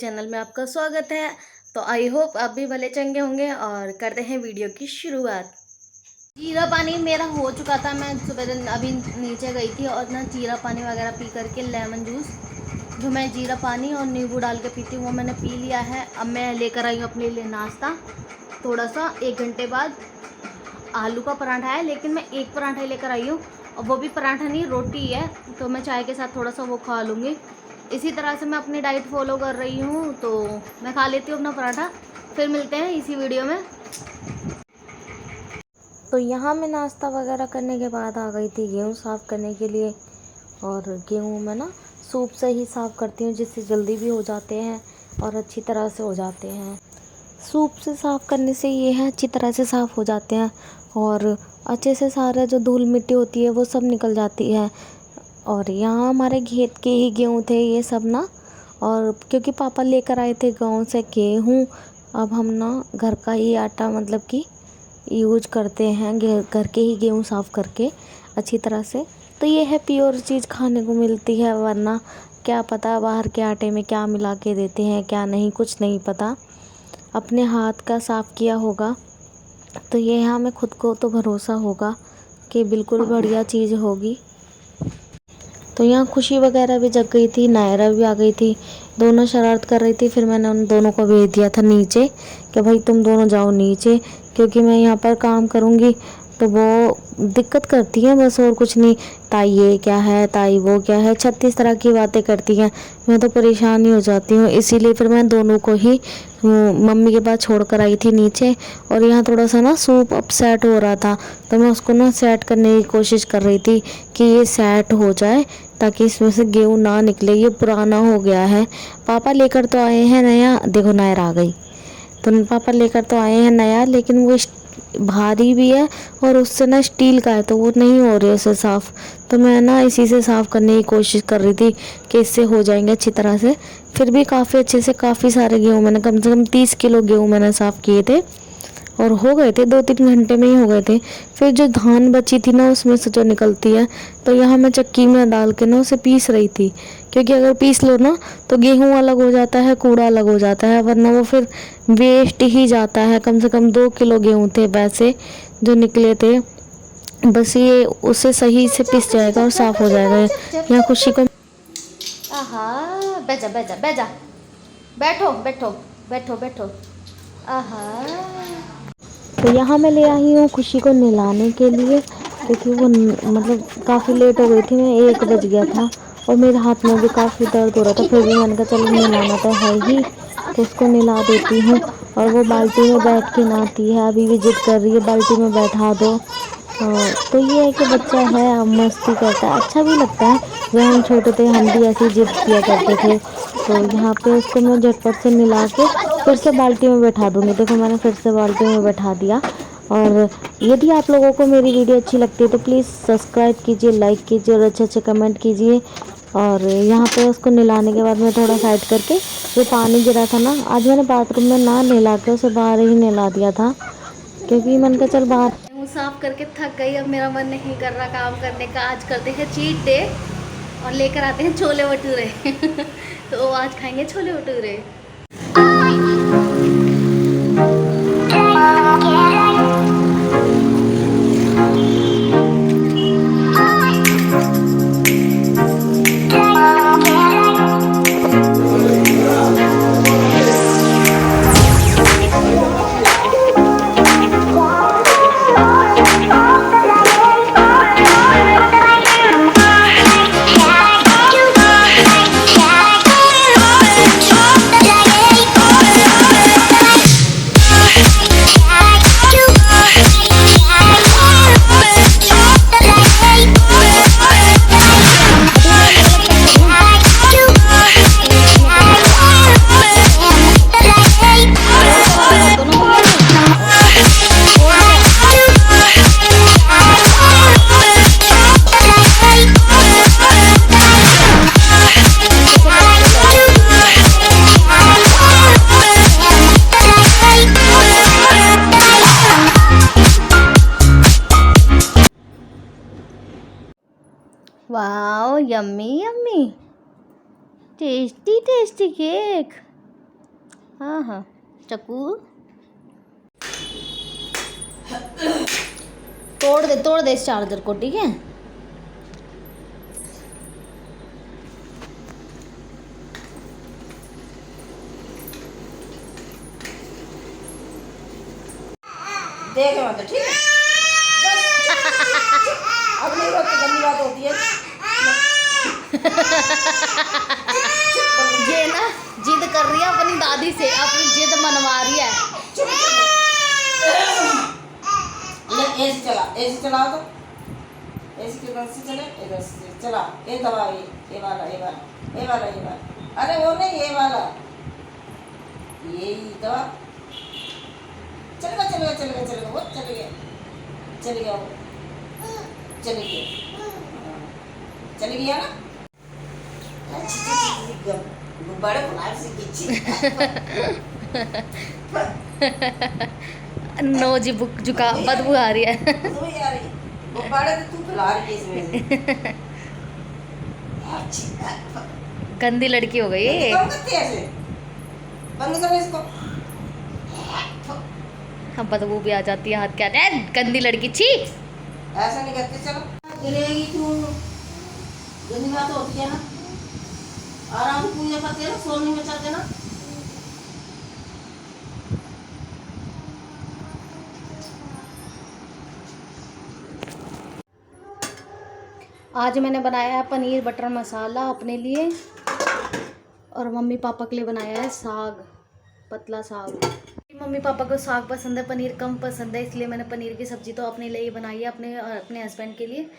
Channel में आपका स्वागत है। तो आई होप आप भी भले चंगे होंगे और करते हैं वीडियो की शुरुआत। जीरा पानी मेरा हो चुका था। मैं सुबह अभी नीचे गई थी और ना जीरा पानी वगैरह पी करके लेमन जूस जो मैं जीरा पानी और नींबू डाल के पीती हूँ वो मैंने पी लिया है। अब मैं लेकर आई हूँ अपने लिए नाश्ता। थोड़ा सा 1 घंटे बाद आलू का पराठा है, लेकिन मैं एक पराठा ही लेकर आई हूँ और वो भी पराठा नहीं रोटी है। तो मैं चाय के साथ थोड़ा सा वो खा लूँगी। इसी तरह से मैं अपनी डाइट फॉलो कर रही हूँ। तो मैं खा लेती हूँ अपना पराठा, फिर मिलते हैं इसी वीडियो में। तो यहाँ मैं नाश्ता वगैरह करने के बाद आ गई थी गेहूँ साफ़ करने के लिए। और गेहूँ मैं ना सूप से ही साफ़ करती हूँ, जिससे जल्दी भी हो जाते हैं और अच्छी तरह से हो जाते हैं। सूप से साफ़ करने से ये है अच्छी तरह से साफ़ हो जाते हैं और अच्छे से सारा जो धूल मिट्टी होती है वो सब निकल जाती है। और यहाँ हमारे खेत के ही गेहूँ थे ये सब ना, और क्योंकि पापा लेकर आए थे गाँव से गेहूँ, अब हम ना घर का ही आटा मतलब कि यूज करते हैं, घर के ही गेहूँ साफ़ करके अच्छी तरह से। तो ये है प्योर चीज़ खाने को मिलती है, वरना क्या पता बाहर के आटे में क्या मिला के देते हैं क्या नहीं, कुछ नहीं पता। अपने हाथ का साफ़ किया होगा तो ये हमें खुद को तो भरोसा होगा कि बिल्कुल बढ़िया चीज़ होगी। तो यहाँ खुशी वगैरह भी जग गई थी, नायरा भी आ गई थी। दोनों शरारत कर रही थी, फिर मैंने उन दोनों को भेज दिया था नीचे कि भाई तुम दोनों जाओ नीचे, क्योंकि मैं यहाँ पर काम करूँगी तो वो दिक्कत करती हैं बस, और कुछ नहीं। ताई ये क्या है, ताई वो क्या है, 36 तरह की बातें करती हैं। मैं तो परेशान ही हो जाती हूँ, इसीलिए फिर मैं दोनों को ही मम्मी के पास छोड़ कर आई थी नीचे। और यहाँ थोड़ा सा ना सूप अपसेट हो रहा था, तो मैं उसको ना सेट करने की कोशिश कर रही थी कि ये सेट हो जाए ताकि इसमें से गेहूँ ना निकले, ये पुराना हो गया है। पापा लेकर तो आए हैं नया, देखो नायर आ गई। तो पापा लेकर तो आए हैं नया, लेकिन वो भारी भी है और उससे ना स्टील का है, तो वो नहीं हो रही है उससे साफ़। तो मैं ना इसी से साफ़ करने की कोशिश कर रही थी कि इससे हो जाएंगे अच्छी तरह से। फिर भी काफ़ी अच्छे से काफ़ी सारे गेहूँ मैंने कम से कम 30 किलो गेहूँ मैंने साफ़ किए थे और हो गए थे 2-3 घंटे में ही हो गए थे। फिर जो धान बची थी ना उसमें से जो निकलती है, तो यहाँ मैं चक्की में डाल के ना उसे पीस रही थी, क्योंकि अगर पीस लो ना तो गेहूँ अलग हो जाता है, कूड़ा अलग हो जाता है, वरना वो फिर वेस्ट ही जाता है। कम से कम 2 किलो गेहूँ थे वैसे जो निकले थे, बस ये उसे सही से पिस जाएगा और साफ़ हो जाएगा। यहाँ खुशी को आहा, बैजा बैजा बैजा, बैठो बैठो बैठो बैठो। आहा, तो यहाँ मैं ले आई हूँ खुशी को नहलाने के लिए, क्योंकि वो मतलब काफ़ी लेट हो गई थी, मैं 1 बज गया था और मेरे हाथ में भी काफ़ी दर्द हो रहा था। फिर भी मैंने कहा चलो नहलाना तो है ही, तो उसको नहला देती हूँ। और वो बाल्टी में बैठ के नहाती है, अभी भी जिद कर रही है बाल्टी में बैठा दो। तो ये है कि बच्चा है, अब मस्ती करता है, अच्छा भी लगता है। जब हम छोटे थे हम भी ऐसी जिद किया करते थे। तो यहाँ पे उसको मैं झटपट से नहला के फिर से बाल्टी में बैठा दूँगी। देखो मैंने फिर से बाल्टी में बैठा दिया। और यदि आप लोगों को मेरी वीडियो अच्छी लगती है तो प्लीज़ सब्सक्राइब कीजिए, लाइक कीजिए और अच्छे अच्छे कमेंट कीजिए। और यहाँ पे उसको नहलाने के बाद मैं थोड़ा साइड करके, जो पानी गिरा था ना, आज मैंने बाथरूम में ना नहला के उसे बाहर ही नहला दिया था, क्योंकि मैंने कहा चल बाहर। मुँह साफ करके थक गई, अब मेरा मन नहीं कर रहा काम करने का। आज करते हैं चीट डे और लेकर आते हैं छोले भटूरे। तो आज खाएंगे chole bhature. Wow, yummy yummy, tasty tasty cake. हाँ हाँ चक्कू तोड़ दे इस चार्जर को, ठीक है। देख मत, ठीक है। अब नहीं रोक, गंदी बात होती है। ये ना जिद कर रही है अपनी दादी से, अपनी जिद मनवा रही है। एसी चला, एसी चला तो एसी के इधर से चले, इधर से चला। ये दबा, ये वाला, ये वाला, ये वाला, ये वाला। अरे वो नहीं, ये वाला, ये दबा। चलेगा चलेगा चलेगा चलेगा, वो चले गया, चले गया, वो चले गया, चले गया ना। बड़े बुलाए से नो जी बुक जुका बदबू आ रही है। तो यार वो बड़े तो तू बुला रही है इसमें। गंदी लड़की हो गई ये। कौन करती है ऐसे? बंद करो इसको। हाँ बदबू भी आ जाती है, हाथ क्या है गंदी लड़की, छी। ऐसा नहीं करते, चलो गिरेगी तू, गंदी बात होती है ना। आराम से पूजा करते ना, शोर नहीं मचाते ना। आज मैंने बनाया है पनीर बटर मसाला अपने लिए, और मम्मी पापा के लिए बनाया है साग, पतला साग। मम्मी पापा को साग पसंद है, पनीर कम पसंद है, इसलिए मैंने पनीर की सब्ज़ी तो अपने लिए ही बनाई है, अपने और अपने हस्बैंड के लिए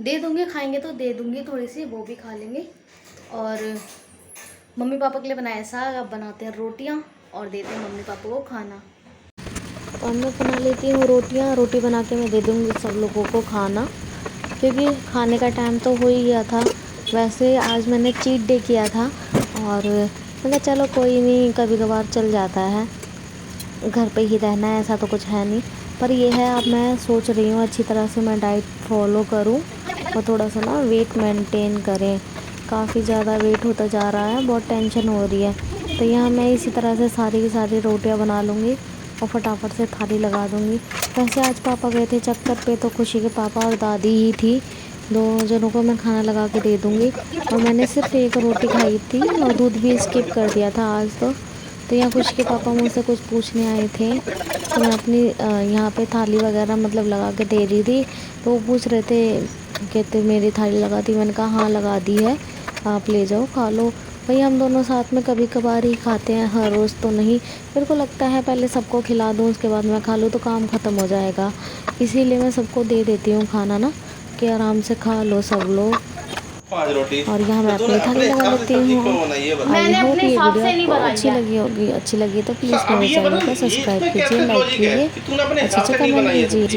दे दूँगी, खाएंगे तो दे दूँगी थोड़ी सी, वो भी खा लेंगे। और मम्मी पापा के लिए बनाया साग। अब बनाते हैं रोटियाँ और देते हैं मम्मी पापा को खाना। और मैं बना लेती हूँ रोटियाँ, रोटी बना के मैं दे दूँगी सब लोगों को खाना, क्योंकि खाने का टाइम तो हो ही गया था। वैसे आज मैंने चीट डे किया था, और मैंने चलो कोई नहीं, कभी कभार चल जाता है, घर पे ही रहना है, ऐसा तो कुछ है नहीं। पर ये है, अब मैं सोच रही हूँ अच्छी तरह से मैं डाइट फॉलो करूँ और थोड़ा सा ना वेट मेंटेन करें। काफ़ी ज़्यादा वेट होता जा रहा है, बहुत टेंशन हो रही है। तो यहाँ मैं इसी तरह से सारी की सारी रोटियाँ बना लूँगी और फटाफट से थाली लगा दूँगी। वैसे आज पापा गए थे चक्कर पे, तो खुशी के पापा और दादी ही थी, दो जनों को मैं खाना लगा के दे दूँगी। और मैंने सिर्फ एक रोटी खाई थी और दूध भी स्किप कर दिया था आज तो यहाँ खुशी के पापा मुझसे कुछ पूछने आए थे, तो मैं अपनी यहाँ पे थाली वगैरह मतलब लगा के दे रही थी। तो वो पूछ रहे थे, कहते मेरी थाली लगा दी, मैंने कहा हाँ लगा दी है, आप ले जाओ खा लो। भाई हम दोनों साथ में कभी कभार ही खाते हैं, हर रोज़ तो नहीं। मेरे को लगता है पहले सबको खिला दूँ, उसके बाद मैं खा लूँ तो काम ख़त्म हो जाएगा, इसीलिए मैं सबको दे देती हूँ खाना ना, कि आराम से खा लो सब लोग। और यहाँ मैं अपनी थाली लगा लेती हूँ। आई होप ये वीडियो आपको अच्छी लगी होगी, अच्छी लगी तो प्लीज़ मेरे चैनल को सब्सक्राइब कीजिए, लाइक कीजिए, अच्छे अच्छे कमेंट कीजिए।